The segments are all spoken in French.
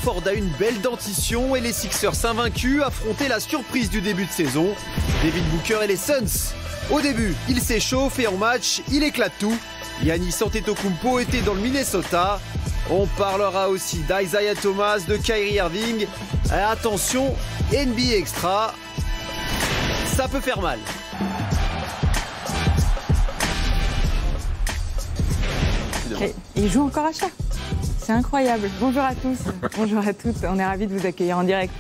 Ford a une belle dentition et les Sixers invaincus affrontaient la surprise du début de saison. Devin Booker et les Suns. Au début, il s'échauffe et en match, il éclate tout. Giannis Antetokounmpo était dans le Minnesota. On parlera aussi d'Isaiah Thomas, de Kyrie Irving. Et attention, NBA Extra, ça peut faire mal. Et il joue encore à chat. C'est incroyable. Bonjour à tous, bonjour à toutes. On est ravis de vous accueillir en direct.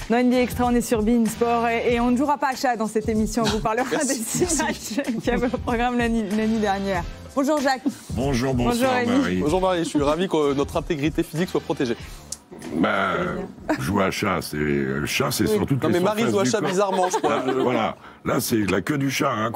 Dans NBA Extra, on est sur Bein Sport et on ne jouera pas à chat dans cette émission. On vous parlera des 6 matchs qui avaient au programme la nuit dernière. Bonjour Jacques. Bonjour Marie. Bonjour Marie, je suis ravi que notre intégrité physique soit protégée. Bah, jouer à chat, c'est surtout. Non mais Marie joue à chat bizarrement, je crois. Voilà, là c'est la queue du chat. Hein,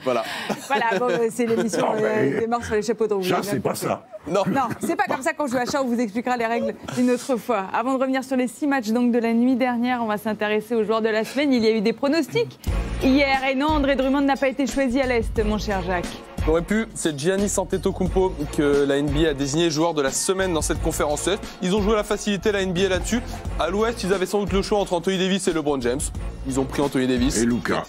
Voilà. Voilà, bon, c'est l'émission des morts sur les chapeaux de roue. Chat, c'est pas ça. Non, c'est pas comme ça qu'on joue à chat. On vous expliquera les règles une autre fois. Avant de revenir sur les 6 matchs donc, de la nuit dernière, on va s'intéresser aux joueurs de la semaine. Il y a eu des pronostics hier et non, André Drummond n'a pas été choisi à l'Est, mon cher Jacques. Aurait pu, c'est Giannis Antetokounmpo que la NBA a désigné joueur de la semaine dans cette conférence Est. Ils ont joué à la facilité, la NBA là-dessus. À l'Ouest, ils avaient sans doute le choix entre Anthony Davis et LeBron James. Ils ont pris Anthony Davis. Et Luka.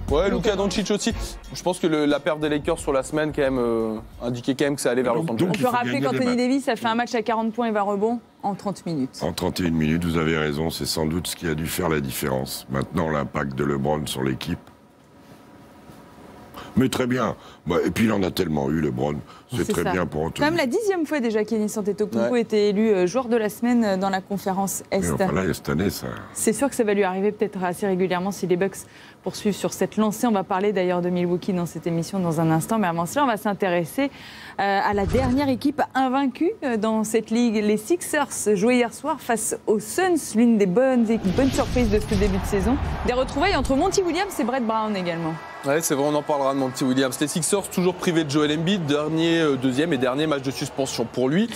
Ouais, Luka Doncic aussi. Je pense que la perte des Lakers sur la semaine quand même indiquait quand même que ça allait vers Los Angeles. On peut rappeler qu'Anthony Davis a fait un match à 40 points et 20 rebonds en 30 minutes. En 31 minutes, vous avez raison, c'est sans doute ce qui a dû faire la différence. Maintenant, l'impact de LeBron sur l'équipe. Mais très bien. Et puis il en a tellement eu, LeBron. C'est très bien pour Anthony. C'est quand même la 10e fois déjà qu'Giannis Antetokounmpo était élu joueur de la semaine dans la conférence Est. Mais enfin, là, cette année, ça... C'est sûr que ça va lui arriver peut-être assez régulièrement si les Bucks poursuivent sur cette lancée. On va parler d'ailleurs de Milwaukee dans cette émission dans un instant. Mais avant cela, on va s'intéresser à la dernière équipe invaincue dans cette ligue. Les Sixers jouaient hier soir face aux Suns, l'une des bonnes surprises de ce début de saison. Des retrouvailles entre Monty Williams et Brett Brown également. Ouais, c'est vrai, on en parlera de Monty Williams. Les Sixers toujours privés de Joel Embiid, deuxième et dernier match de suspension pour lui.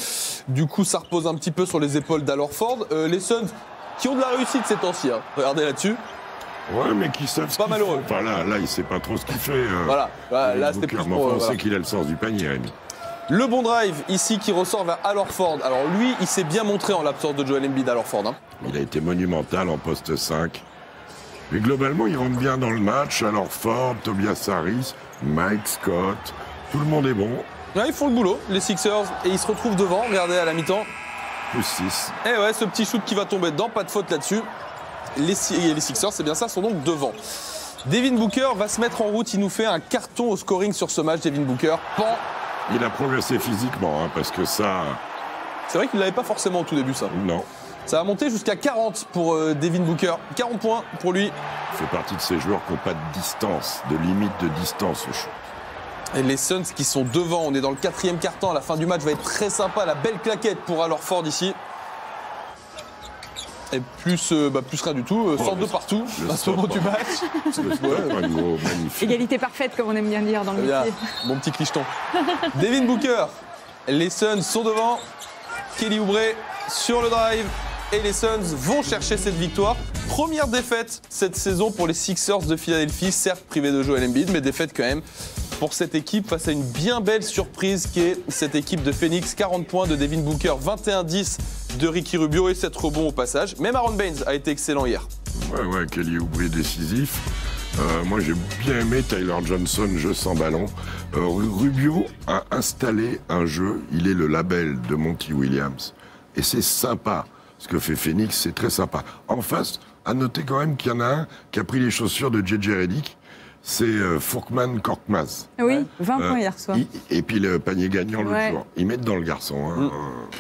Du coup, ça repose un petit peu sur les épaules d'Al Horford. Les Suns qui ont de la réussite ces temps-ci. Hein. Regardez là-dessus. Ouais, mais qui savent ce pas qu'il malheureux. fait. Enfin, là, il sait pas trop ce qu'il fait. Voilà, là, c'était plus pour... on sait qu'il a le sens du panier, Rémi. Le bon drive ici qui ressort vers Al Horford. Alors lui, il s'est bien montré en l'absence de Joel Embiid, Al Horford. Hein. Il a été monumental en poste 5. Mais globalement, il rentre bien dans le match. Al Horford, Tobias Harris, Mike Scott, tout le monde est bon. Ouais, ils font le boulot, les Sixers, et ils se retrouvent devant. Regardez à la mi-temps. Plus 6. Et ouais, ce petit shoot qui va tomber dedans, pas de faute là-dessus. Les Sixers, c'est bien ça, sont donc devant. Devin Booker va se mettre en route. Il nous fait un carton au scoring sur ce match, Devin Booker. Pan. Il a progressé physiquement, hein, parce que ça... C'est vrai qu'il ne l'avait pas forcément au tout début, ça. Non. Ça a monté jusqu'à 40 pour Devin Booker. 40 points pour lui. Il fait partie de ces joueurs qui n'ont pas de distance, de limite de distance au shoot. Et les Suns qui sont devant, on est dans le 4e quart-temps. La fin du match va être très sympa. La belle claquette pour Al Horford ici. Et plus rien du tout, 102 partout à ce moment du match. Magnifique. Égalité parfaite, comme on aime bien dire dans le métier. Mon petit clicheton. Devin Booker, les Suns sont devant. Kelly Oubre sur le drive. Et les Suns vont chercher cette victoire. Première défaite cette saison pour les Sixers de Philadelphie, certes privés de Joel Embiid, mais défaite quand même pour cette équipe face à une bien belle surprise qui est cette équipe de Phoenix. 40 points de Devin Booker, 21-10 de Ricky Rubio et 7 rebonds au passage. Même Aaron Baines a été excellent hier. Ouais, Kelly Oubre décisif. Moi, j'ai bien aimé Tyler Johnson, jeu sans ballon. Rubio a installé un jeu, il est le label de Monty Williams. Et c'est sympa. Ce que fait Phoenix, c'est très sympa. En face, à noter quand même qu'il y en a un qui a pris les chaussures de JJ Redick. C'est Furkan Korkmaz. Oui, 20 points hier soir. Et puis le panier gagnant l'autre jour. Ils mettent dans le garçon, hein,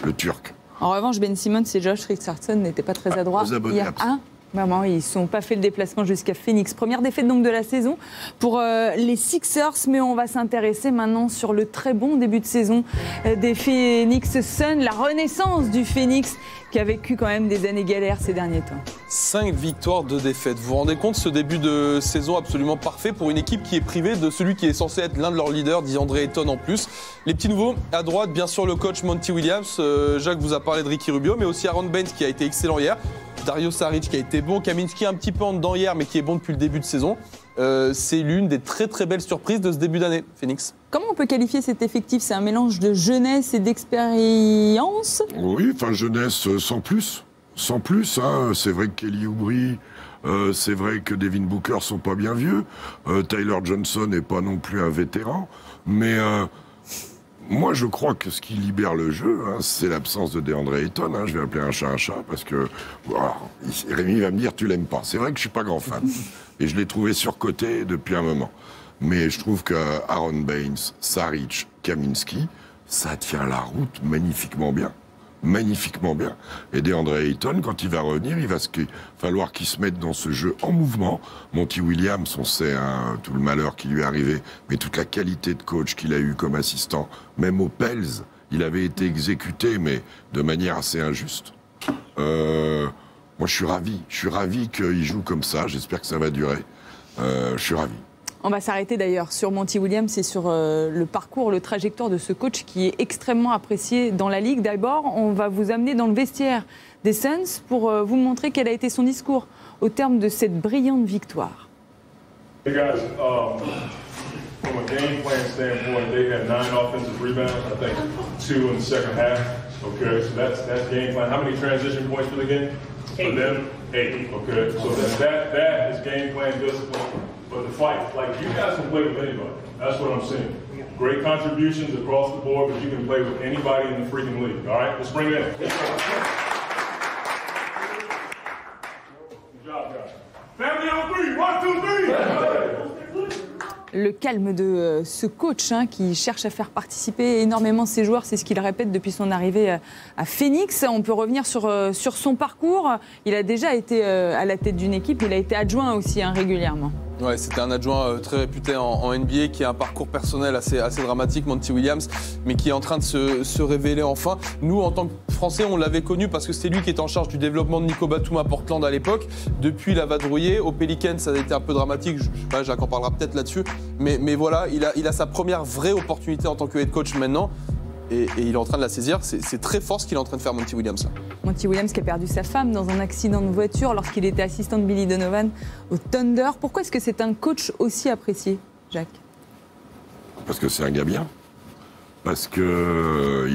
le Turc. En revanche, Ben Simmons et Josh Richardson n'étaient pas très adroits hier. Maman, ils ne sont pas fait le déplacement jusqu'à Phoenix. Première défaite donc de la saison pour les Sixers, mais on va s'intéresser maintenant sur le très bon début de saison des Phoenix Suns, la renaissance du Phoenix qui a vécu quand même des années galères ces derniers temps. 5 victoires, 2 défaites. Vous vous rendez compte ce début de saison absolument parfait pour une équipe qui est privée de celui qui est censé être l'un de leurs leaders, DeAndre Ayton en plus. Les petits nouveaux à droite, bien sûr le coach Monty Williams. Jacques vous a parlé de Ricky Rubio, mais aussi Aaron Baines qui a été excellent hier. Dario Saric qui a été bon, Kaminski un petit peu en dedans hier, mais qui est bon depuis le début de saison. C'est l'une des très très belles surprises de ce début d'année, Phoenix. Comment on peut qualifier cet effectif? C'est un mélange de jeunesse et d'expérience? Oui, enfin jeunesse sans plus. Sans plus, hein. C'est vrai que Kelly Oubre, c'est vrai que Devin Booker sont pas bien vieux. Tyler Johnson n'est pas non plus un vétéran. Mais moi, je crois que ce qui libère le jeu, hein, c'est l'absence de DeAndre Ayton. Hein. Je vais appeler un chat, parce que voilà, Rémi va me dire tu l'aimes pas. C'est vrai que je suis pas grand fan. Et je l'ai trouvé surcoté depuis un moment. Mais je trouve que Aaron Baines, Saric, Kaminski, ça tient la route magnifiquement bien. Magnifiquement bien. Et DeAndre Ayton, quand il va revenir, il va falloir qu'il se mette dans ce jeu en mouvement. Monty Williams, on sait hein, tout le malheur qui lui est arrivé, mais toute la qualité de coach qu'il a eu comme assistant, même aux Pels, il avait été exécuté, mais de manière assez injuste. Moi, je suis ravi qu'il joue comme ça. J'espère que ça va durer. Je suis ravi. On va s'arrêter d'ailleurs sur Monty Williams et sur le parcours, le trajectoire de ce coach qui est extrêmement apprécié dans la Ligue. D'abord, on va vous amener dans le vestiaire des Suns pour vous montrer quel a été son discours au terme de cette brillante victoire. Hey guys, from a game plan standpoint, they had 9 offensive rebounds, I think 2 in the second half. Okay, so that's game plan. How many transition points for the game? 8. For them, 8. Okay, so that is game plan discipline. But the fight, like you guys can play with anybody. That's what I'm seeing. Great contributions across the board, but you can play with anybody in the freaking league. All right, let's bring it in. Good job, guys. Family on 3, 1, 2, 3. Le calme de ce coach hein, qui cherche à faire participer énormément ses joueurs, c'est ce qu'il répète depuis son arrivée à Phoenix. On peut revenir sur son parcours. Il a déjà été à la tête d'une équipe, il a été adjoint aussi hein, régulièrement. Ouais, c'était un adjoint très réputé en NBA qui a un parcours personnel assez dramatique, Monty Williams, mais qui est en train de se révéler enfin. Nous, en tant que Français, on l'avait connu parce que c'était lui qui était en charge du développement de Nico Batum à Portland à l'époque. Depuis, il a vadrouillé. Au Pelicans, ça a été un peu dramatique. Je sais pas, Jacques en parlera peut-être là-dessus. Mais voilà, il a sa première vraie opportunité en tant que head coach maintenant. Et il est en train de la saisir. C'est très fort ce qu'il est en train de faire, Monty Williams. Là. Monty Williams qui a perdu sa femme dans un accident de voiture lorsqu'il était assistant de Billy Donovan au Thunder. Pourquoi est-ce que c'est un coach aussi apprécié, Jacques? Parce que c'est un gars bien. Parce qu'il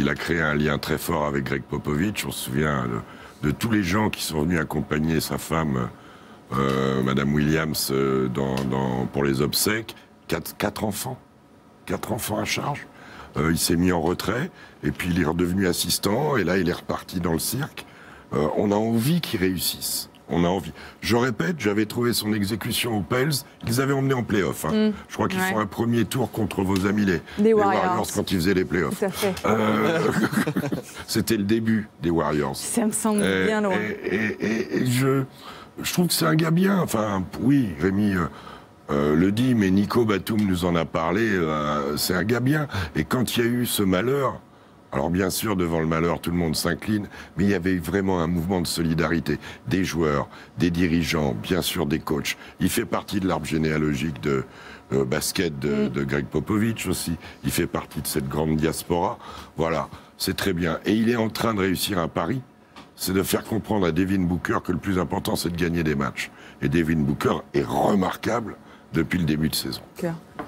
a créé un lien très fort avec Greg Popovich. On se souvient de tous les gens qui sont venus accompagner sa femme, Madame Williams, pour les obsèques. 4 enfants. 4 enfants à charge. Il s'est mis en retrait, et puis il est redevenu assistant, et là il est reparti dans le cirque. On a envie qu'il réussisse. On a envie. Je répète, j'avais trouvé son exécution aux Pels, ils avaient emmené en play-off. Hein. Je crois qu'ils font un premier tour contre vos amis les Warriors quand ils faisaient les play-offs. Tout à fait. C'était le début des Warriors. Ça me semble bien loin. Et je trouve que c'est un gars bien. Enfin, oui, Rémi... le dit, mais Nico Batum nous en a parlé, c'est un gars bien. Et quand il y a eu ce malheur, alors bien sûr, devant le malheur, tout le monde s'incline, mais il y avait vraiment un mouvement de solidarité. Des joueurs, des dirigeants, bien sûr des coachs. Il fait partie de l'arbre généalogique de basket de Greg Popovich aussi. Il fait partie de cette grande diaspora. Voilà, c'est très bien. Et il est en train de réussir un pari, c'est de faire comprendre à Devin Booker que le plus important, c'est de gagner des matchs. Et Devin Booker est remarquable depuis le début de saison.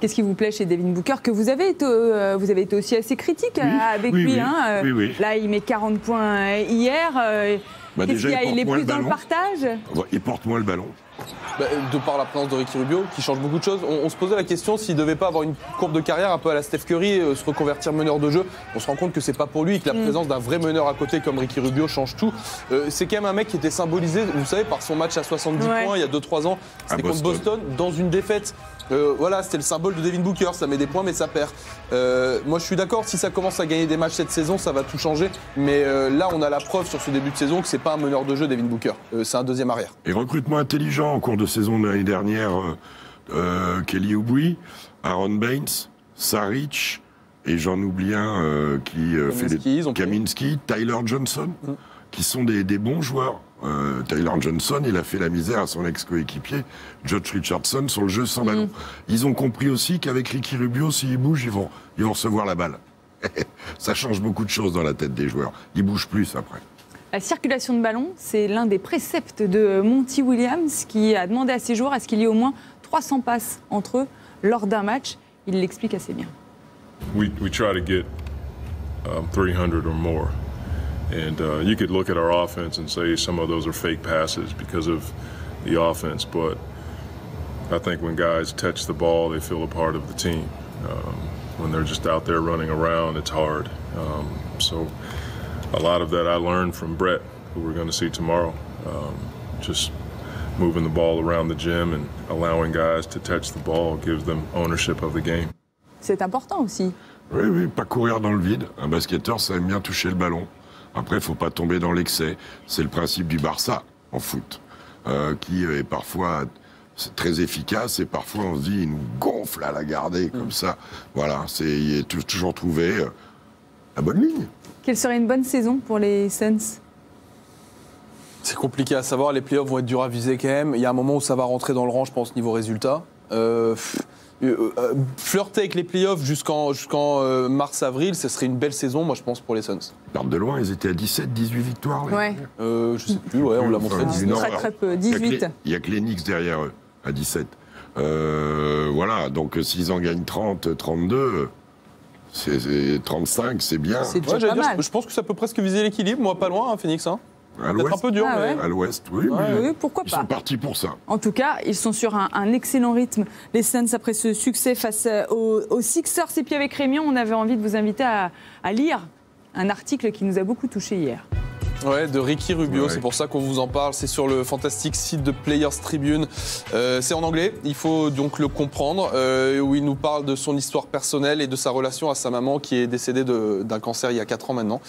Qu'est-ce qui vous plaît chez Devin Booker, que vous avez été aussi assez critique avec lui hein, oui. Là, il met 40 points hier. Il est plus dans le partage? Il porte moins le ballon. De par la présence de Ricky Rubio, qui change beaucoup de choses. On se posait la question s'il ne devait pas avoir une courbe de carrière un peu à la Steph Curry, se reconvertir meneur de jeu. On se rend compte que c'est pas pour lui et que la présence d'un vrai meneur à côté comme Ricky Rubio change tout. C'est quand même un mec qui était symbolisé, vous savez, par son match à 70 points il y a 2-3 ans. C'était contre Boston, dans une défaite. Voilà, c'était le symbole de Devin Booker, ça met des points mais ça perd. Moi je suis d'accord, si ça commence à gagner des matchs cette saison, ça va tout changer. Mais là on a la preuve sur ce début de saison que c'est pas un meneur de jeu Devin Booker, c'est un deuxième arrière. Et recrutement intelligent en cours de saison de l'année dernière, Kelly Oubre, Aaron Baines, Saric, et j'en oublie un qui fait les Kaminski, Tyler Johnson, qui sont des bons joueurs. Tyler Johnson, il a fait la misère à son ex-coéquipier, Josh Richardson, sur le jeu sans ballon. Ils ont compris aussi qu'avec Ricky Rubio, s'ils bougent, ils vont recevoir la balle. Ça change beaucoup de choses dans la tête des joueurs. Ils bougent plus après. La circulation de ballon, c'est l'un des préceptes de Monty Williams qui a demandé à ses joueurs à ce qu'il y ait au moins 300 passes entre eux lors d'un match. Il l'explique assez bien. We try to get 300 or more. And you could look at our offense and say some of those are fake passes because of the offense. But I think when guys touch the ball, they feel a part of the team. When they're just out there running around, it's hard. So a lot of that I learned from Brett, who we're going to see tomorrow. Just moving the ball around the gym and allowing guys to touch the ball gives them ownership of the game. C'est important aussi. Oui, pas courir dans le vide. Un basketteur, ça aime bien toucher le ballon. Après, il ne faut pas tomber dans l'excès. C'est le principe du Barça en foot, qui est parfois très efficace et parfois on se dit, il nous gonfle à la garder comme ça. Voilà, il est toujours trouvé la bonne ligne. Quelle serait une bonne saison pour les Suns ? C'est compliqué à savoir, les playoffs vont être durs à viser quand même. Il y a un moment où ça va rentrer dans le rang, je pense, niveau résultat. Flirter avec les playoffs jusqu'en mars-avril, ce serait une belle saison, moi je pense, pour les Suns. Ils partent de loin, ils étaient à 17, 18 victoires. Ouais. Je sais plus, on l'a montré. Très peu, 18. Il n'y a que les Knicks derrière eux, à 17. Voilà, donc s'ils en gagnent 30, 32, 35, c'est bien. C'est déjà pas mal. Je pense que ça peut presque viser l'équilibre, moi pas loin, Phoenix. À peut-être un peu dur, mais... À l'ouest, oui. Oui, pourquoi pas. Ils sont partis pour ça. En tout cas, ils sont sur un excellent rythme. Les Suns, après ce succès face aux Sixers. Et puis avec Rémion, on avait envie de vous inviter à lire un article qui nous a beaucoup touché hier. Ouais, de Ricky Rubio, Ouais. c'est pour ça qu'on vous en parle. C'est sur le fantastique site de Players Tribune. C'est en anglais, il faut donc le comprendre. Où il nous parle de son histoire personnelle et de sa relation à sa maman qui est décédée d'un cancer il y a 4 ans maintenant.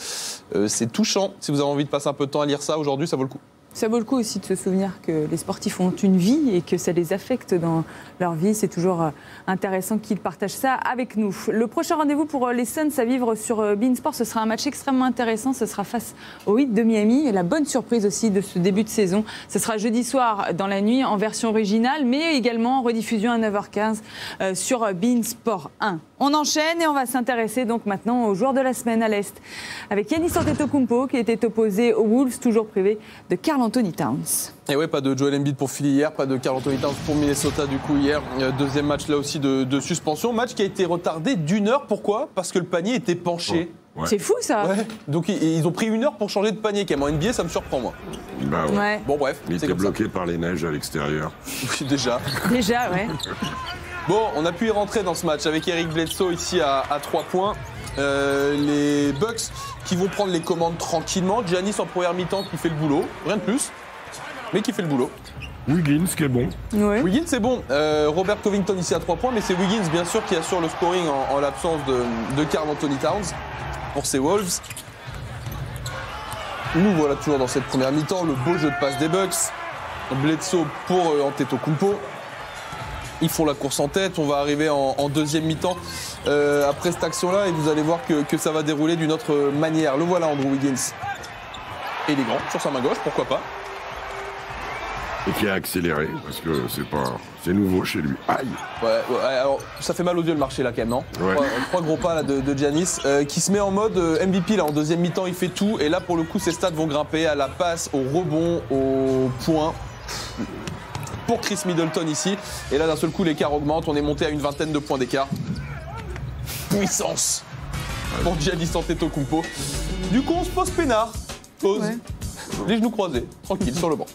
C'est touchant. Si vous avez envie de passer un peu de temps à lire ça aujourd'hui, ça vaut le coup. Ça vaut le coup aussi de se souvenir que les sportifs ont une vie et que ça les affecte dans leur vie. C'est toujours intéressant qu'ils partagent ça avec nous. Le prochain rendez-vous pour les Suns à vivre sur beIN Sport, ce sera un match extrêmement intéressant. Ce sera face au Heat de Miami. Et la bonne surprise aussi de ce début de saison, ce sera jeudi soir dans la nuit en version originale, mais également en rediffusion à 9h15 sur beIN Sport 1. On enchaîne et on va s'intéresser donc maintenant aux joueurs de la semaine à l'Est avec Giannis Antetokounmpo qui était opposé aux Wolves, toujours privé de Karl Anthony Towns. Et ouais, pas de Joel Embiid pour Philly hier, pas de Karl Anthony Towns pour Minnesota du coup hier. Deuxième match là aussi de suspension. Match qui a été retardé d'1 heure. Pourquoi ? Parce que le panier était penché. Ouais. C'est fou ça. Ouais. Donc ils ont pris 1 heure pour changer de panier. Quand même en NBA, ça me surprend moi. Bah ouais. Ouais. Bon bref, Il c'est était comme ça. bloqué par les neiges à l'extérieur. Oui, déjà. Déjà, ouais. Bon, on a pu y rentrer dans ce match avec Eric Bledsoe ici à 3 points. Les Bucks qui vont prendre les commandes tranquillement. Giannis en première mi-temps qui fait le boulot, rien de plus, mais qui fait le boulot. Wiggins qui est bon. Ouais. Wiggins c'est bon. Robert Covington ici à 3 points, mais c'est Wiggins bien sûr qui assure le scoring en l'absence de Karl Anthony Towns pour ces Wolves. Nous voilà toujours dans cette première mi-temps, le beau jeu de passe des Bucks. Bledsoe pour Antetokounmpo. Ils font la course en tête, on va arriver en deuxième mi-temps après cette action-là et vous allez voir que ça va dérouler d'une autre manière. Le voilà Andrew Wiggins. Élégant, sur sa main gauche, pourquoi pas. Et qui a accéléré, parce que c'est nouveau chez lui. Aïe. Ouais, alors ça fait mal aux yeux le marché là quand même, non ? Ouais. 3 gros pas là, de Giannis qui se met en mode MVP là en deuxième mi-temps, il fait tout et là pour le coup ses stats vont grimper à la passe, au rebond, au point. Pour Chris Middleton ici. Et là, d'un seul coup, l'écart augmente. On est monté à une 20aine de points d'écart. Puissance pour Giannis Antetokounmpo. Du coup, on se pose peinard. Pause. Ouais. Les genoux croisés. Tranquille, sur le banc.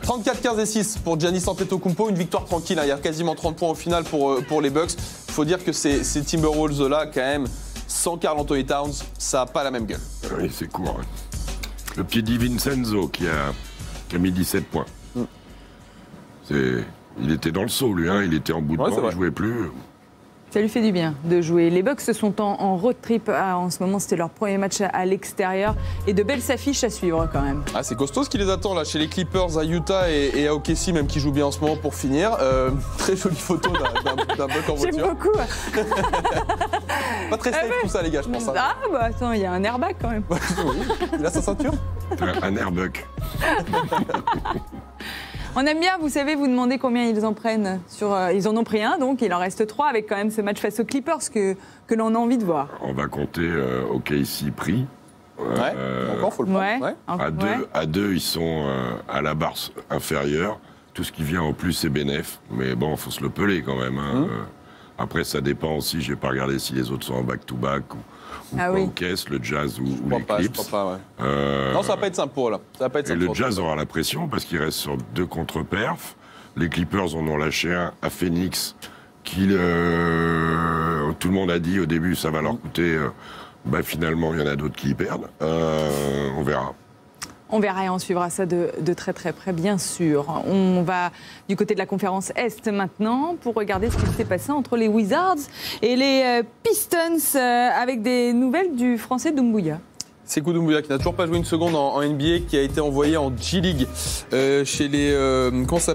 34-15 et 6 pour Giannis Antetokounmpo. Une victoire tranquille. Il y a quasiment 30 points au final pour les Bucks. Il faut dire que ces Timberwolves-là, quand même, sans Karl Anthony Towns, ça n'a pas la même gueule. Oui, c'est court. Le petit Di Vincenzo qui a mis 17 points. Il était dans le saut, lui, hein. Il était en bout de Ouais, banc, c'est vrai. il jouait plus. Ça lui fait du bien de jouer. Les Bucks sont en road trip en ce moment. C'était leur premier match à l'extérieur. Et de belles affiches à suivre quand même. Ah, c'est costaud ce qui les attend là chez les Clippers à Utah et à OKC même qui jouent bien en ce moment pour finir. Très jolie photo d'un Buck en J'aime voiture. beaucoup. Pas très safe tout ça les gars je pense. Hein. Ah bah attends, il y a un airbag quand même. Oui, il a sa ceinture. Un airbuck. On aime bien, vous savez, vous demandez combien ils en prennent. Ils en ont pris un, donc il en reste 3 avec quand même ce match face aux Clippers que l'on a envie de voir. On va compter OKC prix. Encore, faut le prendre. Ouais. À deux, ils sont à la barre inférieure. Tout ce qui vient en plus, c'est bénéf. Mais bon, il faut se le peler quand même. Hein. Après, ça dépend aussi. Je n'ai pas regardé si les autres sont en back-to-back ou caisse, le Jazz ou les Clips. Je crois pas, ouais. Non, ça va pas être simple pour eux, là. Ça va pas être simple. Et le Jazz aura la pression parce qu'il reste sur 2 contre-perfs. Les Clippers en ont lâché un à Phoenix qui, tout le monde a dit au début, ça va leur coûter. Finalement, il y en a d'autres qui y perdent. On verra. On verra et on suivra ça de très très près, bien sûr. On va du côté de la conférence Est maintenant pour regarder ce qui s'est passé entre les Wizards et les Pistons avec des nouvelles du français Doumbouya. Sekou Doumbouya qui n'a toujours pas joué une seconde en NBA, qui a été envoyé en G-League chez les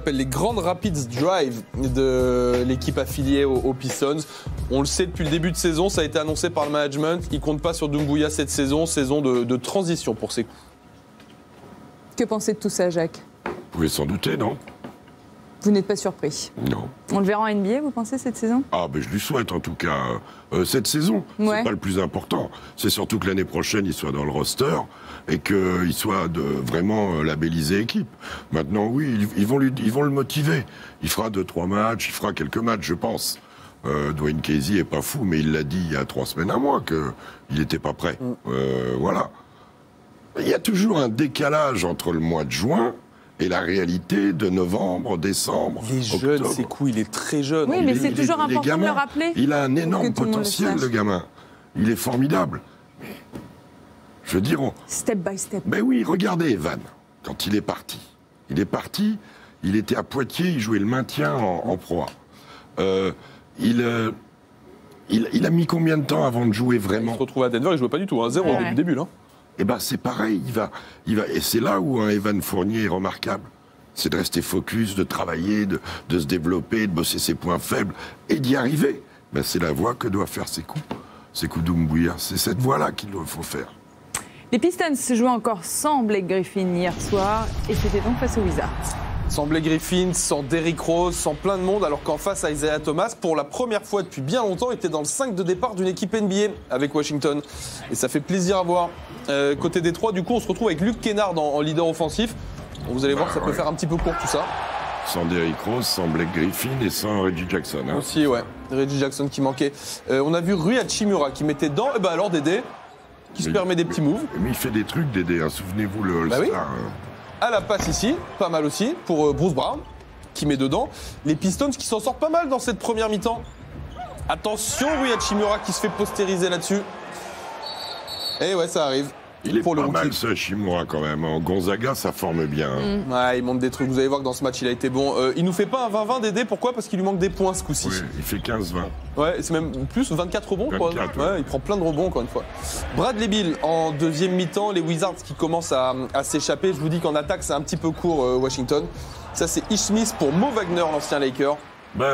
les Grand Rapids Drive de l'équipe affiliée aux Pistons. On le sait depuis le début de saison, ça a été annoncé par le management. Il ne compte pas sur Doumbouya cette saison de transition pour Sekou. Que pensez de tout ça, Jacques? Vous pouvez s'en douter, non? Vous n'êtes pas surpris? Non. On le verra en NBA, vous pensez, cette saison? Je lui souhaite en tout cas cette saison. Ouais. C'est pas le plus important. C'est surtout que l'année prochaine, il soit dans le roster et qu'il soit vraiment labellisé équipe. Maintenant, oui, ils vont le motiver. Il fera 2-3 matchs, il fera quelques matchs, je pense. Dwayne Casey est pas fou, mais il l'a dit il y a 3 semaines, un mois, qu'il n'était pas prêt. Voilà. Il y a toujours un décalage entre le mois de juin et la réalité de novembre, décembre, Il est jeune, Sekou, il est très jeune. Oui, mais c'est toujours important de le rappeler. Il a un énorme potentiel, le gamin. Il est formidable. Je veux dire... Step by step. Mais oui, regardez Evan, quand il est parti. Il était à Poitiers, il jouait le maintien en Pro A. Il a mis combien de temps avant de jouer vraiment? Il se retrouve à Denver, il ne jouait pas du tout, 0 au début, là. C'est pareil, et c'est là où un Evan Fournier est remarquable. C'est de rester focus, de travailler, de se développer, de bosser ses points faibles et d'y arriver. C'est la voie que doit faire Sekou Doumbouya. C'est cette voie-là qu'il faut faire. Les Pistons jouaient encore sans Blake Griffin hier soir et c'était donc face aux Wizards. Sans Blake Griffin, sans Derrick Rose, sans plein de monde, alors qu'en face, Isaiah Thomas, pour la première fois depuis bien longtemps, était dans le 5 de départ d'une équipe NBA avec Washington. Et ça fait plaisir à voir. Côté Détroit, du coup, on se retrouve avec Luke Kennard en leader offensif. Vous allez voir que ça peut faire un petit peu court tout ça. Sans Derrick Rose, sans Blake Griffin et sans Reggie Jackson. Hein. Aussi, ouais. Reggie Jackson qui manquait. On a vu Rui Hachimura qui mettait dedans. Alors Dédé, qui se permet des petits moves. Mais il fait des trucs, Dédé. Hein. Souvenez-vous le All-Star. Oui. À la passe ici, pas mal aussi, pour Bruce Brown, qui met dedans. Les Pistons qui s'en sortent pas mal dans cette première mi-temps. Attention, Rui Hachimura qui se fait postériser là-dessus. Et ouais, ça arrive. Il est pas mal ce Hachimura quand même. Gonzaga, ça forme bien. Ouais, il monte des trucs. Vous allez voir que dans ce match, il a été bon. Il nous fait pas un 20-20 Dédé. Pourquoi? Parce qu'il lui manque des points ce coup-ci. Oui, il fait 15-20. Ouais, c'est même plus, 24 rebonds. 24, ouais, il prend plein de rebonds encore une fois. Bradley Beal en deuxième mi-temps. Les Wizards qui commencent à s'échapper. Je vous dis qu'en attaque, c'est un petit peu court Washington. Ça, c'est Ish Smith pour Mo Wagner, l'ancien Laker.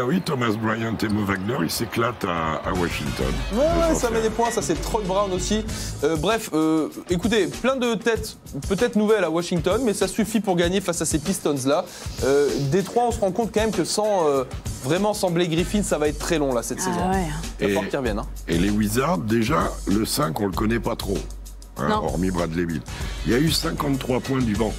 Oui, Thomas Bryant et Mo Wagner, ils s'éclatent à Washington. Ouais, ça met des points, ça c'est Troy Brown aussi. Bref, écoutez, plein de têtes peut-être nouvelles à Washington, mais ça suffit pour gagner face à ces Pistons-là. Détroit, on se rend compte quand même que sans Blake Griffin, ça va être très long là cette saison. Ouais. Il va falloir qu'ils reviennent. Et les Wizards, déjà, le 5, on le connaît pas trop, hormis Bradley Beal. Il y a eu 53 points du banc.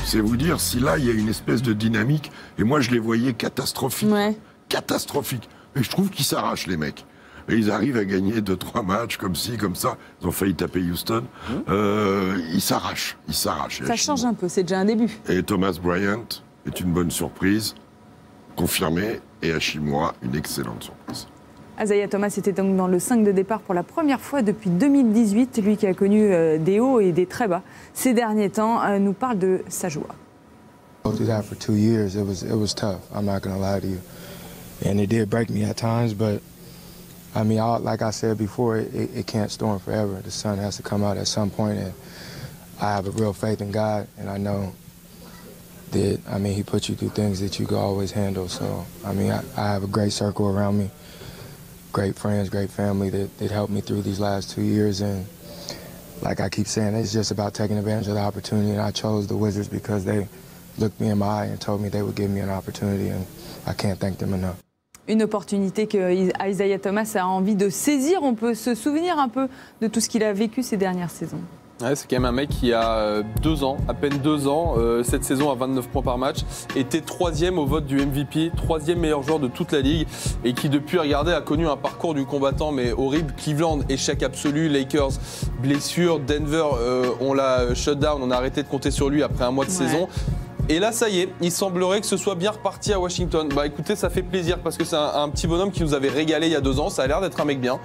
C'est vous dire si là, il y a une espèce de dynamique. Et moi, je les voyais catastrophiques. Ouais. Catastrophiques. Et je trouve qu'ils s'arrachent, les mecs. Et ils arrivent à gagner 2-3 matchs comme ci, comme ça. Ils ont failli taper Houston. Ils s'arrachent. Ça change un peu, c'est déjà un début. Et Thomas Bryant est une bonne surprise, confirmée. Et Hachimura, une excellente surprise. Isaiah Thomas était donc dans le 5 de départ pour la première fois depuis 2018. Lui qui a connu des hauts et des très bas ces derniers temps nous parle de sa joie. Through that for 2 years, it was tough. I'm not gonna lie to you, and it did break me at times. But I mean, like I said before, it can't storm forever. The sun has to come out at some point, and I have a real faith in God, and I know that He puts you through things that you can always handle. So I have a great circle around me. Great friends, great family that helped me through these last 2 years. And like I keep saying, it's just about taking advantage of the opportunity. And I chose the Wizards because they looked me in my eye and told me they would give me an opportunity. And I can't thank them enough. Une opportunité que Isaiah Thomas a envie de saisir. On peut se souvenir un peu de tout ce qu'il a vécu ces dernières saisons. Ouais, c'est quand même un mec qui a 2 ans, à peine 2 ans, cette saison à 29 points par match, était 3e au vote du MVP, 3e meilleur joueur de toute la ligue et qui depuis, regardez, a connu un parcours du combattant mais horrible. Cleveland, échec absolu, Lakers, blessure, Denver, on l'a shut down, on a arrêté de compter sur lui après un mois de saison. Et là, ça y est, il semblerait que ce soit bien reparti à Washington. Bah écoutez, ça fait plaisir parce que c'est un petit bonhomme qui nous avait régalé il y a 2 ans. Ça a l'air d'être un mec bien.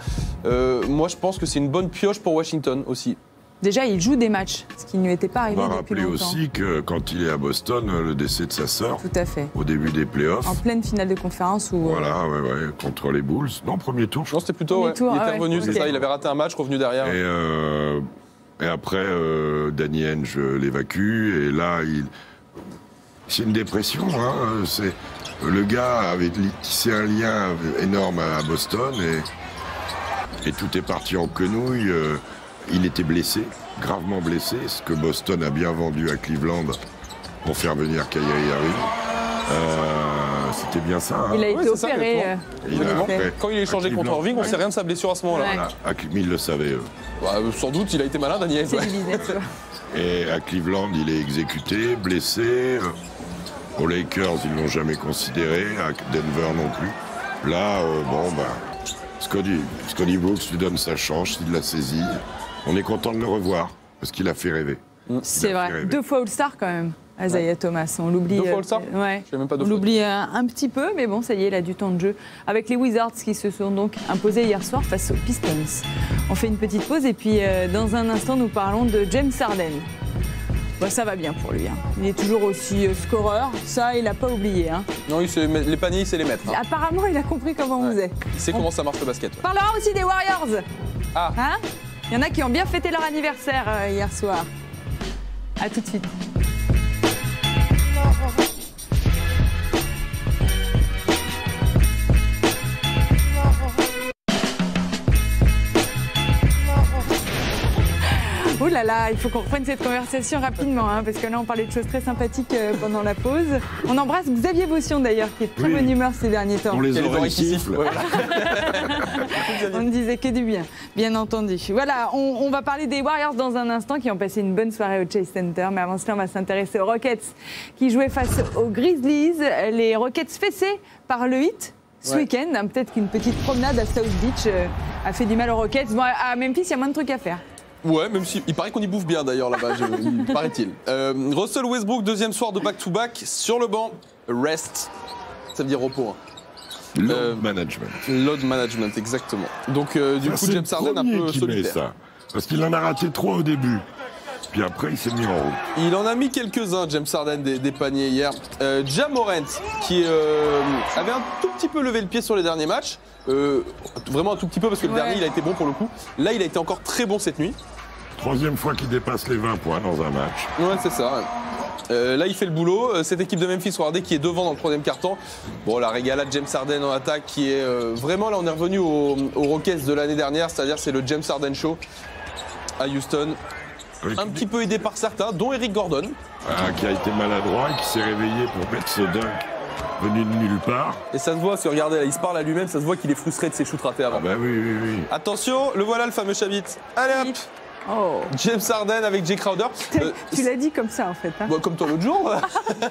Moi, je pense que c'est une bonne pioche pour Washington aussi. Déjà, il joue des matchs, ce qui ne lui était pas arrivé On va depuis rappeler longtemps. aussi que quand il est à Boston, le décès de sa sœur, Tout à fait. au début des playoffs. En pleine finale de conférence où... Voilà, ouais, contre les Bulls. Non, premier tour, je Non, c'était plutôt, Premier tour, il était ah ouais, revenu, c'est ok. ça. Il avait raté un match, revenu derrière. Et après, Danny Ainge l'évacue. Et là, c'est une dépression. Hein. C'est le gars avait tissé un lien énorme à Boston et tout est parti en quenouille. Il était blessé, gravement blessé, ce que Boston a bien vendu à Cleveland pour faire venir Kyrie Irving. C'était bien ça. Hein. Il a été c'est ça, opéré. Et il a après- Quand il est échangé à contre Cleveland. Irving, on ne sait rien de sa blessure à ce moment-là. Ouais. Voilà, ils le savaient, eux. Bah, sans doute, il a été malin, Daniel. C'est du business, tu vois. Et à Cleveland, il est exécuté, blessé. Aux Lakers, ils ne l'ont jamais considéré. À Denver non plus. Là, Scotty Brooks lui donne sa chance, il l'a saisi. On est content de le revoir, parce qu'il a fait rêver. C'est Il a fait vrai. rêver. 2 fois All-Star quand même, Isaiah Thomas. On l'oublie. 2 fois All-Star Ouais. Je sais même pas 2 On fois. l'oublie un petit peu, mais bon, ça y est, il a du temps de jeu. Avec les Wizards qui se sont donc imposés hier soir face aux Pistons. On fait une petite pause et puis dans un instant, nous parlons de James Harden. Bon, ça va bien pour lui. Hein. Il est toujours aussi scoreur. Ça, il n'a pas oublié. Hein. Non, les paniers, il sait les mettre. Hein. Apparemment, il a compris comment on faisait. Il sait comment ça marche le basket. On parlera aussi des Warriors. Ah. Hein? Il y en a qui ont bien fêté leur anniversaire hier soir. À tout de suite. Oh là là, il faut qu'on reprenne cette conversation rapidement, hein, parce que là, on parlait de choses très sympathiques pendant la pause. On embrasse Xavier Bossian, d'ailleurs, qui est de très bonne humeur ces derniers temps. On les Et les oreilles oreilles qui sifflent. sifflent. Ouais, voilà. On ne disait que du bien, bien entendu. Voilà, on va parler des Warriors dans un instant, qui ont passé une bonne soirée au Chase Center. Mais avant cela, on va s'intéresser aux Rockets, qui jouaient face aux Grizzlies. Les Rockets fessés par le Heat ce week-end. Peut-être qu'une petite promenade à South Beach a fait du mal aux Rockets. Bon, à Memphis, il y a moins de trucs à faire. Ouais, même si il paraît qu'on y bouffe bien d'ailleurs là-bas, paraît-il. Russell Westbrook, 2e soir de back-to-back sur le banc. Rest, ça veut dire repos. Hein. Load management. Load management, exactement. Donc du Ça, coup, c'est James le Harden un premier peu qui met solitaire. ça. Parce qu'il en a raté 3 au début. Puis après, il s'est mis en route. Il en a mis quelques-uns, James Harden, des paniers hier. Ja Morant, qui avait un tout petit peu levé le pied sur les derniers matchs. Vraiment un tout petit peu, parce que le dernier, il a été bon pour le coup. Là, il a été encore très bon cette nuit. 3e fois qu'il dépasse les 20 points dans un match. Ouais, c'est ça. Là, il fait le boulot. Cette équipe de Memphis, regardez, qui est devant dans le 3e quart-temps. Bon, la régalade James Harden en attaque, qui est vraiment, là, on est revenu aux Rockets de l'année dernière, c'est-à-dire c'est le James Harden Show à Houston. Un petit peu aidé par certains, dont Eric Gordon. Qui a été maladroit et qui s'est réveillé pour mettre ce dunk venu de nulle part. Et ça se voit, si vous regardez, là, il se parle à lui-même, ça se voit qu'il est frustré de ses shoots ratés avant. Ah bah oui. Attention, le voilà le fameux Chabit. Allez hop, Oh. James Harden avec Jay Crowder. Tu l'as dit comme ça, en fait. Hein. Bon, comme toi l'autre jour.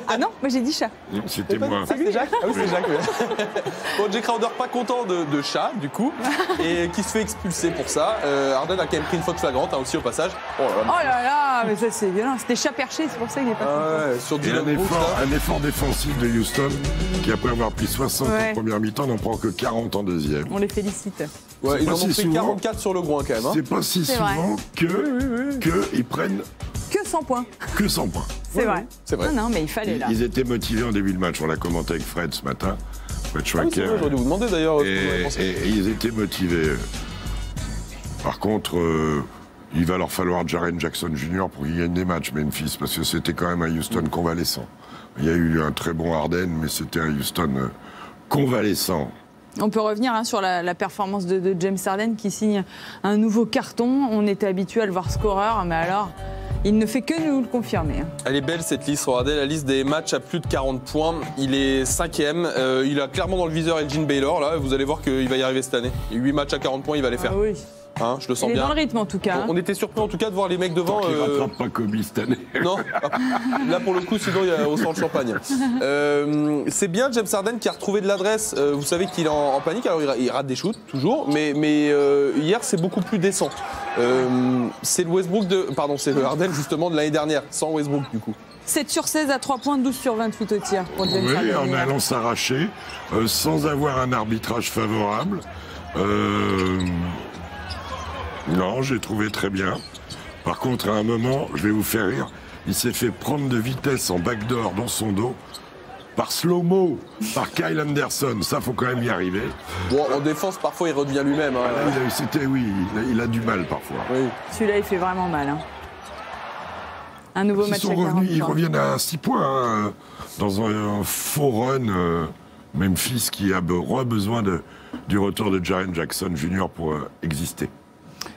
Ah non, moi j'ai dit chat. Non, c'était moi. Ah, c'est Jacques. Ah oui, c'est Jacques. Oui. Bon, Jay Crowder pas content de chat, du coup, et qui se fait expulser pour ça. Harden a quand même pris une faute flagrante, hein, aussi au passage. Oh là là. Oh là là, mais ça c'est violent. C'était chat perché, c'est pour ça qu'il est pas content. Ouais, sur Et Dylan Brooks, là. un effort défensif de Houston qui, après avoir pris 60 Ouais. en première mi-temps, n'en prend que 40 en deuxième. On les félicite. Ouais, c'est ils pas en ont si pris souvent. 44 sur le groin quand même. Hein. C'est pas si C'est vrai. souvent qu'ils prennent Que 100 points, que 100 points. c'est vrai. C'est vrai. Non, mais il fallait là. Ils étaient motivés en début de match. On l'a commenté avec Fred ce matin. Fred Ah oui, c'est vrai, Schwacker. j'aurais dû vous demander d'ailleurs. ce que vous avez pensé. Et ils étaient motivés. Par contre, il va leur falloir Jaren Jackson Jr. pour qu'ils gagnent des matchs, Memphis, parce que c'était quand même un Houston convalescent. Il y a eu un très bon Harden, mais c'était un Houston convalescent. On peut revenir sur la performance de James Harden qui signe un nouveau carton. On était habitué à le voir scoreur, mais alors, Il ne fait que nous le confirmer. Elle est belle cette liste, regardez la liste des matchs à plus de 40 points. Il est 5e, il a clairement dans le viseur Elgin Baylor, là, vous allez voir qu'il va y arriver cette année. 8 matchs à 40 points, il va les faire. Ah oui. Hein, je le sens Il est bien. dans le rythme en tout cas. On était surpris en tout cas de voir les mecs devant. Il rattrape pas Kobe cette année. Non, là pour le coup, sinon il y a au centre de champagne. C'est bien James Harden qui a retrouvé de l'adresse. Vous savez qu'il est en panique, alors il rate des shoots toujours, mais hier c'est beaucoup plus décent. C'est le c'est le Harden justement de l'année dernière, sans Westbrook du coup. 7 sur 16 à 3 points, 12 sur 28 au tir pour James Oui, Harden. en allant s'arracher, sans avoir un arbitrage favorable. Non, j'ai trouvé très bien. Par contre, à un moment, je vais vous faire rire, il s'est fait prendre de vitesse en backdoor dans son dos par slow-mo, par Kyle Anderson. Ça, faut quand même y arriver. Bon, en défense, parfois il revient lui-même. Hein. Il a du mal parfois. Oui. Celui-là, il fait vraiment mal. Hein. Un nouveau match à 40 Ils points. reviennent à 6 points hein, dans un faux run. Memphis qui a besoin du retour de Jaren Jackson Jr. pour exister.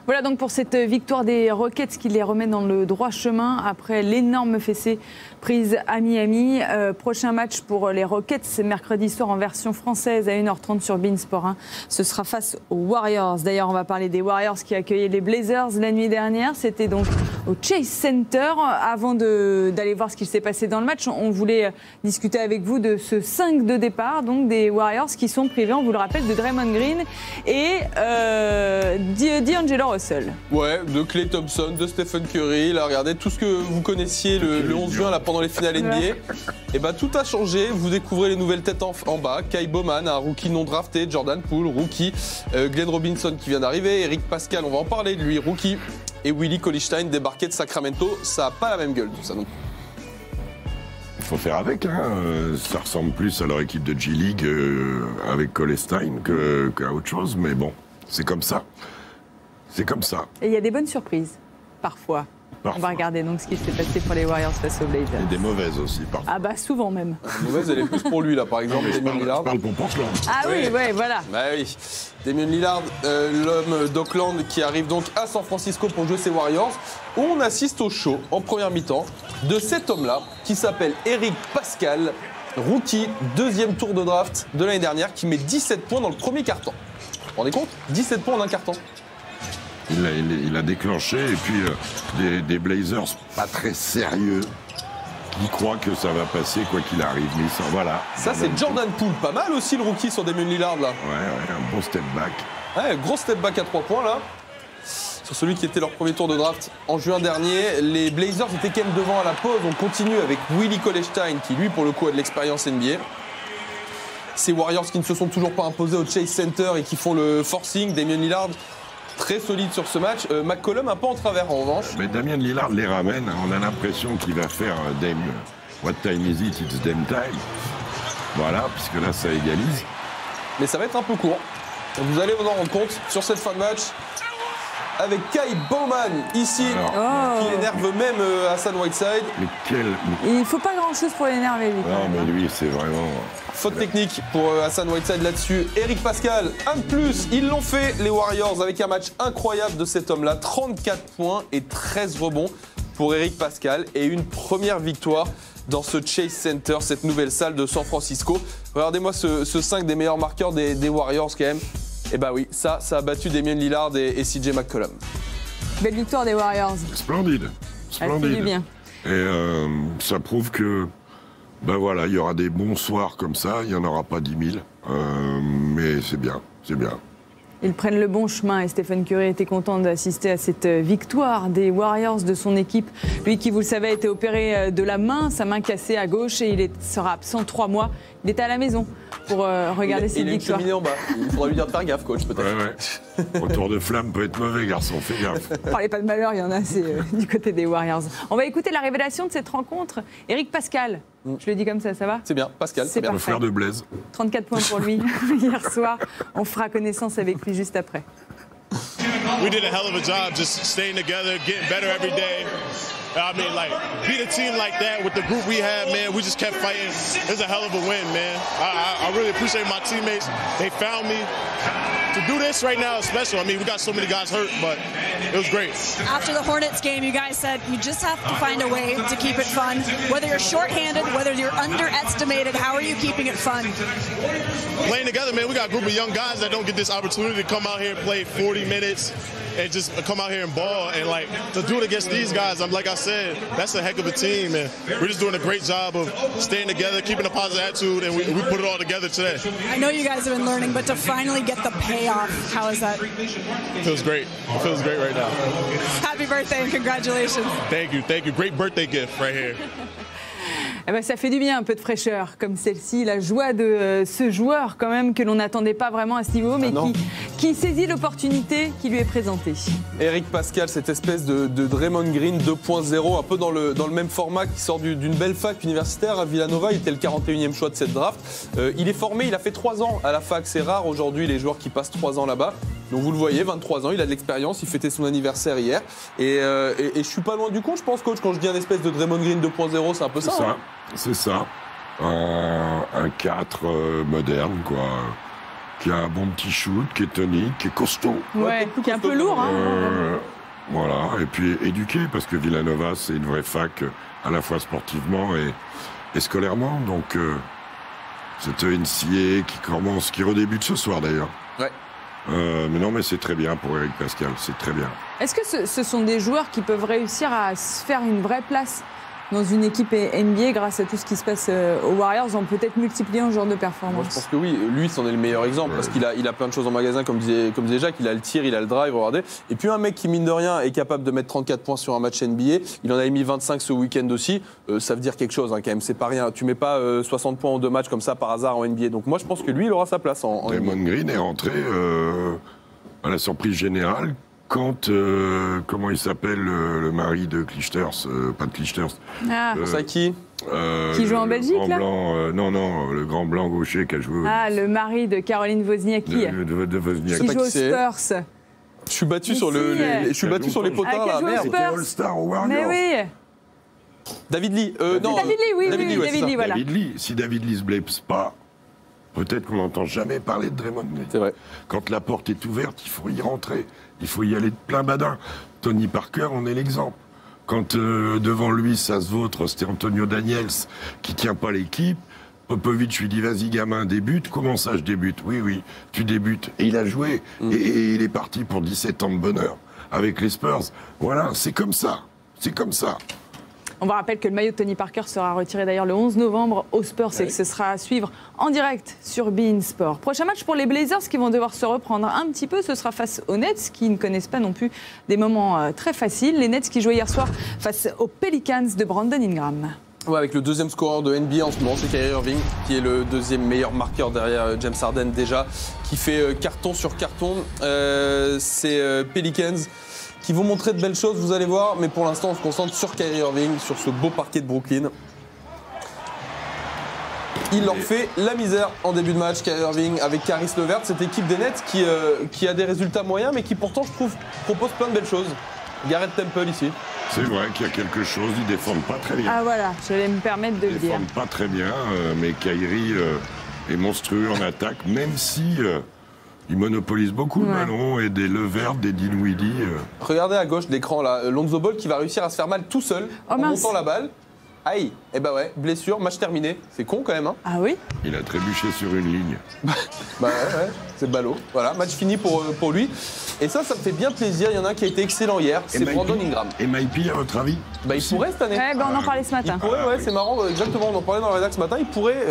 Voilà donc pour cette victoire des Rockets qui les remet dans le droit chemin après l'énorme fessée prise à Miami. Prochain match pour les Rockets, c'est mercredi soir en version française à 1h30 sur beIN Sport 1. Ce sera face aux Warriors. D'ailleurs, on va parler des Warriors qui accueillaient les Blazers la nuit dernière. C'était donc au Chase Center. Avant d'aller voir ce qui s'est passé dans le match, on voulait discuter avec vous de ce 5 de départ donc des Warriors qui sont privés, on vous le rappelle, de Draymond Green et D'Angelo Russell. Ouais, de Klay Thompson, de Stephen Curry. Là, regardez tout ce que vous connaissiez le 11 juin là, pendant les finales NBA. Et ben tout a changé. Vous découvrez les nouvelles têtes en bas. Kai Bowman, un rookie non drafté. Jordan Poole, rookie. Glenn Robinson qui vient d'arriver. Eric Pascal, on va en parler de lui, rookie. Et Willie Cauley-Stein débarqué de Sacramento. Ça n'a pas la même gueule tout ça non plus. Il faut faire avec, hein. Ça ressemble plus à leur équipe de G-League avec Cauley-Stein qu'à autre chose, mais bon, c'est comme ça. C'est comme ça. Et il y a des bonnes surprises, parfois. Parfois. On va regarder donc ce qui s'est passé pour les Warriors face aux Blazers. Et des mauvaises aussi, parfois. Ah bah souvent même. La mauvaise, elle est plus pour lui là, par exemple. Je Damian Lillard. parle pour Portland. Ah oui, ouais, voilà. Bah oui. Damian Lillard, l'homme d'Oakland qui arrive donc à San Francisco pour jouer ses Warriors. Où on assiste au show en première mi-temps de cet homme-là qui s'appelle Eric Pascal, rookie, 2e tour de draft de l'année dernière, qui met 17 points dans le premier quart-temps. Vous vous rendez compte ? 17 points en un quart-temps. Il a déclenché et puis des Blazers pas très sérieux qui croient que ça va passer quoi qu'il arrive. Mais ça, voilà. Ça, c'est Jordan Poole. Pas mal aussi le rookie sur Damian Lillard là. Ouais, un bon step back. Ouais, gros step back à 3 points là. Sur celui qui était leur premier tour de draft en juin dernier. Les Blazers étaient quand même devant à la pause. On continue avec Willie Cauley-Stein qui lui pour le coup a de l'expérience NBA. Ces Warriors qui ne se sont toujours pas imposés au Chase Center et qui font le forcing. Damian Lillard très solide sur ce match. McCollum un peu en travers en revanche. Mais Damian Lillard les ramène. On a l'impression qu'il va faire Dame. What time is it? It's Dame time. Voilà, puisque là ça égalise. Mais ça va être un peu court. Vous allez vous en rendre compte sur cette fin de match. Avec Kai Bowman ici, qui énerve même Hassan Whiteside. Mais quel. Il ne faut pas grand-chose pour l'énerver, lui. Non, mais lui, c'est vraiment. Faute technique pour Hassan Whiteside là-dessus. Eric Pascal, un de plus. Ils l'ont fait, les Warriors, avec un match incroyable de cet homme-là. 34 points et 13 rebonds pour Eric Pascal. Et une première victoire dans ce Chase Center, cette nouvelle salle de San Francisco. Regardez-moi ce 5 des meilleurs marqueurs des Warriors quand même. Et bah oui, ça a battu Damian Lillard et CJ McCollum. Belle victoire des Warriors. Splendide. Elle fait du bien. Et ça prouve que, ben voilà, il y aura des bons soirs comme ça, il n'y en aura pas 10 000. Mais c'est bien, c'est bien. Ils prennent le bon chemin et Stephen Curry était content d'assister à cette victoire des Warriors de son équipe. Lui qui, vous le savez, a été opéré de la main, sa main cassée à gauche et il sera absent 3 mois. Il était à la maison pour regarder cette victoire. Il est en bas. Il faudra lui dire de faire gaffe, coach, peut-être. Ouais. Retour de flamme peut être mauvais, garçon, fais gaffe. Parlez pas de malheur, il y en a, c'est du côté des Warriors. On va écouter la révélation de cette rencontre. Eric Pascal, je le dis comme ça va ? C'est bien, Pascal, c'est bien. Le frère de Blaise. 34 points pour lui hier soir. On fera connaissance avec lui juste après. We did a hell of a job just staying together, getting better every day. I mean, like, beat a team like that with the group we had, man, we just kept fighting. It's a hell of a win, man. I really appreciate my teammates. They found me. To do this right now is special. I mean, we got so many guys hurt, but it was great. After the Hornets game, you guys said you just have to find a way to keep it fun. Whether you're shorthanded, whether you're underestimated, how are you keeping it fun? Playing together, man. We got a group of young guys that don't get this opportunity to come out here and play 40 minutes and just come out here and ball. And, like, to do it against these guys, like I said, that's a heck of a team. And we're just doing a great job of staying together, keeping a positive attitude, and we put it all together today. I know you guys have been learning, but to finally get the payoff, how is that? It feels great. It feels great right now. Happy birthday and congratulations. Thank you. Thank you. Great birthday gift right here. Eh ben, ça fait du bien, un peu de fraîcheur comme celle-ci, la joie de ce joueur quand même que l'on n'attendait pas vraiment à ce niveau, mais qui saisit l'opportunité qui lui est présentée. Eric Pascal, cette espèce de Draymond Green 2.0, un peu dans le même format, qui sort d'une belle fac universitaire à Villanova. Il était le 41e choix de cette draft. Il est formé, il a fait 3 ans à la fac. C'est rare aujourd'hui les joueurs qui passent 3 ans là-bas. Donc vous le voyez, 23 ans, il a de l'expérience, il fêtait son anniversaire hier. Et je suis pas loin du compte, je pense, coach, quand je dis un espèce de Draymond Green 2.0, c'est un peu ça. C'est ça, c'est ça. Un 4 moderne, quoi. Qui a un bon petit shoot, qui est tonique, qui est costaud. Ouais, qui est un peu lourd. Voilà, et puis éduqué, parce que Villanova, c'est une vraie fac, à la fois sportivement et scolairement. Donc, c'est NCAA qui redébute ce soir, d'ailleurs. Ouais. Mais non, mais c'est très bien pour Eric Pascal, c'est très bien. Est-ce que ce sont des joueurs qui peuvent réussir à se faire une vraie place dans une équipe NBA grâce à tout ce qui se passe aux Warriors, en peut-être multipliant ce genre de performance? Moi, je pense que oui. Lui, c'en est le meilleur exemple parce qu'il a plein de choses en magasin, comme disait Jacques. Il a le tir, il a le drive, regardez. Et puis un mec qui, mine de rien, est capable de mettre 34 points sur un match NBA. Il en a mis 25 ce week-end aussi. Ça veut dire quelque chose, hein, quand même. C'est pas rien. Tu mets pas 60 points en 2 matchs comme ça par hasard en NBA. Donc moi, je pense que lui, il aura sa place en NBA. Draymond Green est rentré à la surprise générale. Quand, comment il s'appelle, le mari de Clijsters, pas de Clijsters. Ça qui joue en Belgique, là Non, le grand blanc gaucher qui a joué. Le mari de Caroline Wozniacki. De Wozniacki. Qui joue aux Spurs. Je suis battu sur les potards, là, merde. C'était All-Star au Warriors. Mais oui. David Lee. David Lee, voilà. David Lee, si David Lee se blesse pas, peut-être qu'on n'entend jamais parler de Draymond Green. C'est vrai. Quand la porte est ouverte, il faut y rentrer. Il faut y aller de plein badin. Tony Parker en est l'exemple. Quand devant lui, ça se vautre, c'était Antonio Daniels qui tient pas l'équipe. Popovic lui dit, vas-y gamin, débute. Comment ça, je débute? Oui, tu débutes. Et il a joué. Et il est parti pour 17 ans de bonheur avec les Spurs. Voilà, c'est comme ça. C'est comme ça. On vous rappelle que le maillot de Tony Parker sera retiré d'ailleurs le 11 novembre aux Spurs et que ce sera à suivre en direct sur beIN Sport. Prochain match pour les Blazers qui vont devoir se reprendre un petit peu, ce sera face aux Nets qui ne connaissent pas non plus des moments très faciles. Les Nets qui jouaient hier soir face aux Pelicans de Brandon Ingram. Ouais, avec le deuxième scoreur de NBA en ce moment, c'est Kyrie Irving, qui est le deuxième meilleur marqueur derrière James Harden déjà, qui fait carton sur carton. C'est Pelicans qui vont montrer de belles choses, vous allez voir, mais pour l'instant on se concentre sur Kyrie Irving, sur ce beau parquet de Brooklyn. Il leur fait la misère en début de match, Kyrie Irving, avec Caris LeVert, cette équipe des Nets qui a des résultats moyens, mais qui pourtant, je trouve, propose plein de belles choses. Garrett Temple ici. C'est vrai qu'il y a quelque chose, ils défendent pas très bien. Ah voilà, je vais me permettre de le dire. Ils défendent pas très bien, mais Kyrie est monstrueux en attaque, même si... il monopolise beaucoup le ballon et des LeVert, des Dinwiddie. Regardez à gauche de l'écran là, Lonzo Ball qui va réussir à se faire mal tout seul en montant la balle. Aïe, et bah ouais, blessure, match terminé. C'est con quand même, hein. Ah oui. Il a trébuché sur une ligne. Bah ouais, c'est ballot. Voilà, match fini pour lui. Et ça me fait bien plaisir. Il y en a un qui a été excellent hier, c'est Brandon Ingram. Et Maïpi, à votre avis? Bah il pourrait cette année. Ouais, on en parlait ce matin. Il pourrait, ouais, c'est marrant, exactement, on en parlait dans la rédaction ce matin. Il pourrait,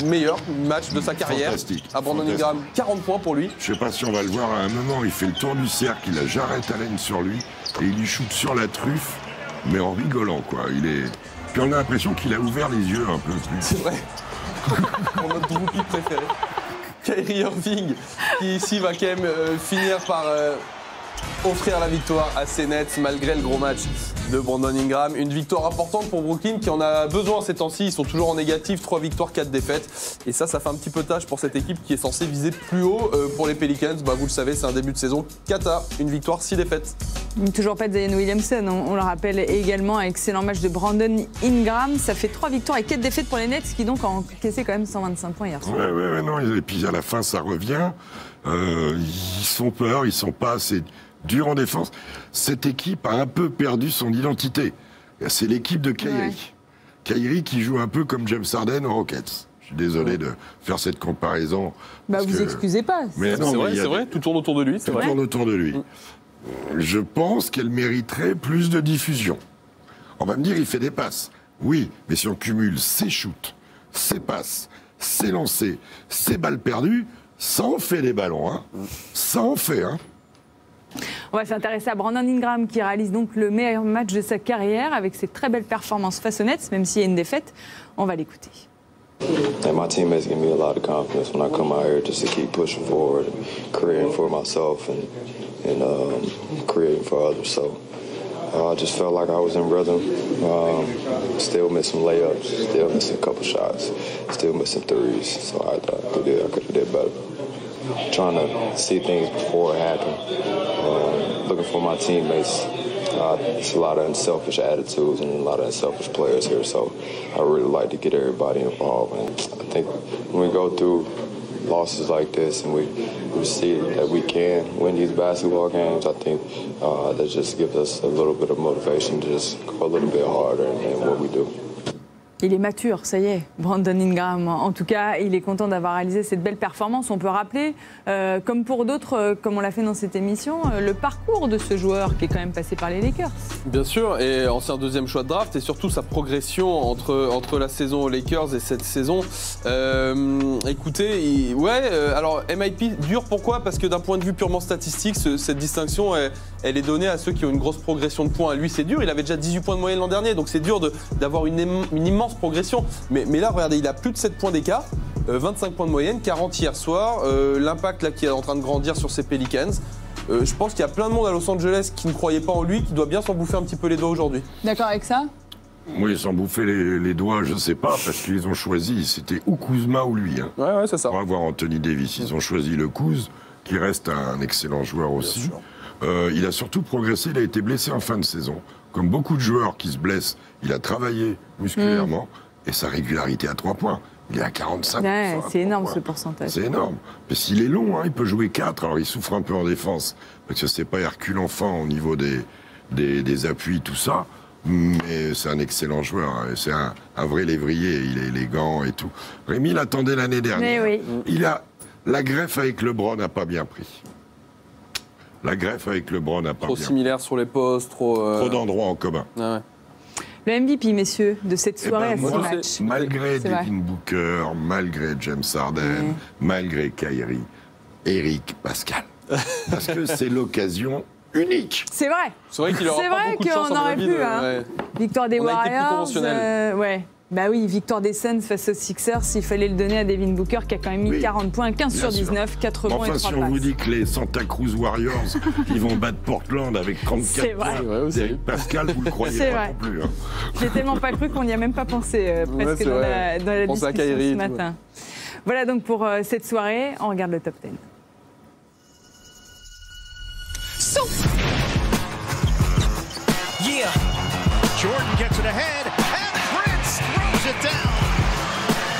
meilleur match de sa carrière. Fantastique. À Brandon Ingram, 40 points pour lui. Je sais pas si on va le voir à un moment, il fait le tour du cercle, il a Jarrett Allen sur lui, et il lui shoot sur la truffe, mais en rigolant, quoi. Puis on a l'impression qu'il a ouvert les yeux un peu plus. C'est vrai. Mon notre groupie préféré. Kyrie Irving, qui ici va quand même finir par offrir la victoire à ses Nets malgré le gros match de Brandon Ingram. Une victoire importante pour Brooklyn qui en a besoin ces temps-ci. Ils sont toujours en négatif, 3 victoires, 4 défaites. Et ça fait un petit peu tâche pour cette équipe qui est censée viser plus haut pour les Pelicans. Bah, vous le savez, c'est un début de saison cata, une victoire, 6 défaites. Toujours pas de Zion Williamson, on le rappelle également. Excellent match de Brandon Ingram. Ça fait 3 victoires et 4 défaites pour les Nets qui donc ont encaissé quand même 125 points hier soir. Ouais, non, et puis à la fin ça revient. Ils sont peur, ils sont pas assez durs en défense. Cette équipe a un peu perdu son identité. C'est l'équipe de Kyrie. Ouais. Kyrie qui joue un peu comme James Harden aux Rockets. Je suis désolé de faire cette comparaison. Vous excusez pas. Mais non, c'est vrai, tout tourne autour de lui. Tout tourne autour de lui. Je pense qu'elle mériterait plus de diffusion. On va me dire, il fait des passes. Oui, mais si on cumule ses shoots, ses passes, ses lancers, ses balles perdues, ça en fait des ballons. Hein. Ça en fait. Hein. On va s'intéresser à Brandon Ingram qui réalise donc le meilleur match de sa carrière avec ses très belles performances face aux Nets, même s'il y a une défaite. On va l'écouter. And my teammates give me a lot of confidence when I come out here just to keep pushing forward and creating for myself and creating for others. So I just felt like I was in rhythm. Still missing layups, still missing a couple shots, still missing threes. So I could have did better. Trying to see things before it happened. Looking for my teammates. There's a lot of unselfish attitudes and a lot of unselfish players here, so I really like to get everybody involved. And I think when we go through losses like this and we see that we can win these basketball games, I think that just gives us a little bit of motivation to just go a little bit harder in what we do. Il est mature, ça y est, Brandon Ingram. En tout cas, il est content d'avoir réalisé cette belle performance. On peut rappeler, comme pour d'autres, comme on l'a fait dans cette émission, le parcours de ce joueur qui est quand même passé par les Lakers. Bien sûr, et ancien deuxième choix de draft, et surtout sa progression entre la saison aux Lakers et cette saison. Écoutez, alors MIP dur, pourquoi? Parce que d'un point de vue purement statistique, cette distinction, elle est donnée à ceux qui ont une grosse progression de points. Lui, c'est dur, il avait déjà 18 points de moyenne l'an dernier, donc c'est dur d'avoir une immense progression. Mais là, regardez, il a plus de 7 points d'écart, 25 points de moyenne, 40 hier soir. L'impact là qui est en train de grandir sur ces Pelicans. Je pense qu'il y a plein de monde à Los Angeles qui ne croyait pas en lui, qui doit bien s'en bouffer un petit peu les doigts aujourd'hui. D'accord avec ça? Oui, s'en bouffer les doigts, je ne sais pas, parce qu'ils ont choisi, c'était ou Kuzma ou lui. Hein. Ouais, c'est ça. Pour avoir Anthony Davis, ils ont choisi le Kuz, qui reste un excellent joueur aussi. Il a surtout progressé, il a été blessé en fin de saison. Comme beaucoup de joueurs qui se blessent, il a travaillé musculairement et sa régularité à 3 points. Il est à 45%. Ouais, c'est énorme ce pourcentage. C'est énorme. Mais s'il est long, hein, il peut jouer 4. Alors il souffre un peu en défense parce que c'est pas Hercule Enfant au niveau des appuis, tout ça. Mais c'est un excellent joueur. Hein. C'est un vrai lévrier. Il est élégant et tout. Rémi l'attendait l'année dernière. Mais oui. La greffe avec LeBron n'a pas bien pris. La greffe avec LeBron n'a pas bien. Trop similaire sur les postes, trop d'endroits en commun. Ah ouais. Le MVP, messieurs, de cette soirée à 6 matchs. Malgré Devin Booker, malgré James Harden, malgré Kyrie, Eric Pascal. Parce que c'est l'occasion unique. C'est vrai. C'est vrai qu'il aura pas beaucoup de chance qu'on aurait pu. Hein. Victoire des Warriors. Ouais. Bah oui, victoire des Suns face aux Sixers, il fallait le donner à Devin Booker qui a quand même mis 40 points, 15 sur 19, 4 rebonds et 3 passes. Enfin, si on vous dit que les Santa Cruz Warriors, ils vont battre Portland avec 34 points, Eric Pascal, vous le croyez pas non plus. Hein. J'ai tellement pas cru qu'on n'y a même pas pensé presque dans la discussion ce matin. Voilà donc pour cette soirée, on regarde le top 10. Yeah, Jordan gets it ahead. It down.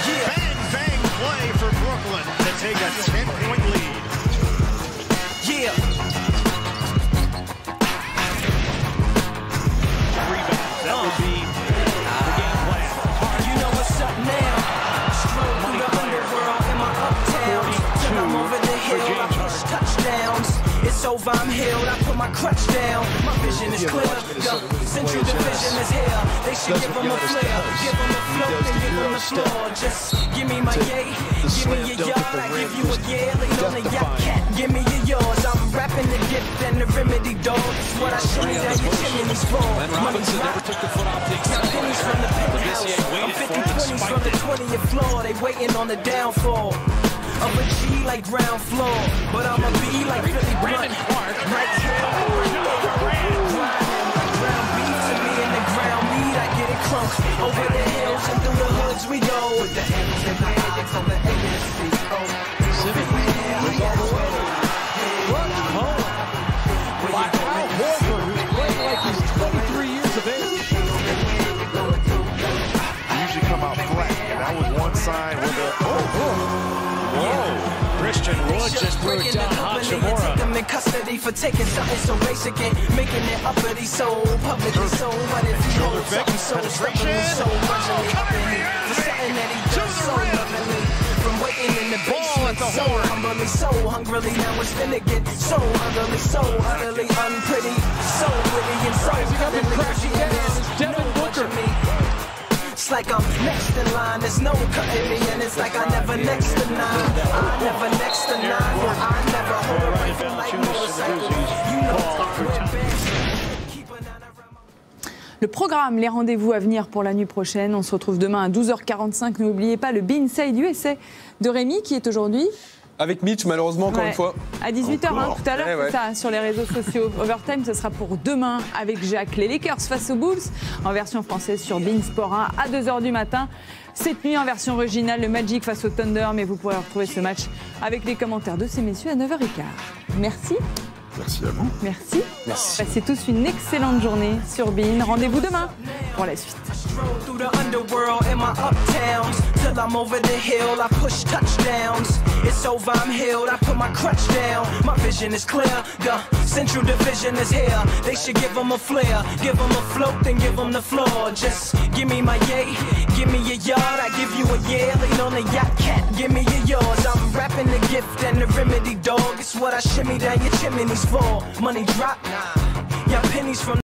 Yeah. Bang, bang play for Brooklyn to take a 10-point lead. Yeah. Rebounds. That would be the game plan. You know what's up now. Stroll through the underworld in my uptown. Till I'm over the hill, I push touchdowns. It's over, I'm healed, I put my crutch down. My vision is clear, the central division is here. They should give them a flare, give them a float and give them a floor. Just give me my yay, give me your yard, I give you a yeah. Lean on the yacht cat, give me your yours. I'm rapping the gift and the remedy, dog. It's what I show you that your chimney's for. Money drop, now pennies from the penthouse. I'm 50 20s from the 20th floor. They waiting on the downfall of a G like ground floor, but I'm a B like Philly Blunt. Right here, ground beef to me in the ground meat, I get it crunk. Over the hills and through the hoods we go. With the M's and magics on the AFC coast. Pacific man, we got it. What? Where you going? inside with a whoa. Christian Wood just moved down Hachimura. Them in custody for taking something so basic and making it uppity, so publicly so. What if he holds something so stubbornly, so grudgingly uppity for something that he does so lovingly? From waiting in the basement, so humbly, so hungrily, now it's finna get so utterly, so utterly unpretty, so witty and so cuddly. Devin Booker. It's like I'm next in line, there's no cutting me, and it's like I never next to nine. I never next to nine, I never hold a rifle like motorcycles. You know, le programme, les rendez-vous à venir pour la nuit prochaine. On se retrouve demain à 12h45. N'oubliez pas le B-Inside USA de Rémi qui est aujourd'hui... Avec Mitch, malheureusement, encore une fois. À 18h, hein, tout à l'heure, ouais. c'est ça, sur les réseaux sociaux. Overtime, ce sera pour demain avec Jacques. Les Lakers face aux Bulls, en version française sur Beansport 1 à 2h du matin. Cette nuit, en version originale, le Magic face au Thunder. Mais vous pourrez retrouver ce match avec les commentaires de ces messieurs à 9h15. Merci. Merci à vous. Merci. Merci. Passez tous une excellente journée sur Bean. Rendez-vous demain pour la suite. Through the underworld in my uptowns till I'm over the hill. I push touchdowns. It's over, I'm healed. I put my crutch down. My vision is clear. The Central Division is here. They should give them a flair, give them a float, then give them the floor. Just give me my yay, give me a yard. I give you a yeah. Lean on the yacht cat, give me a yours. I'm rapping the gift and the remedy, dog. It's what I shimmy down your chimneys for. Money drop, yeah, pennies from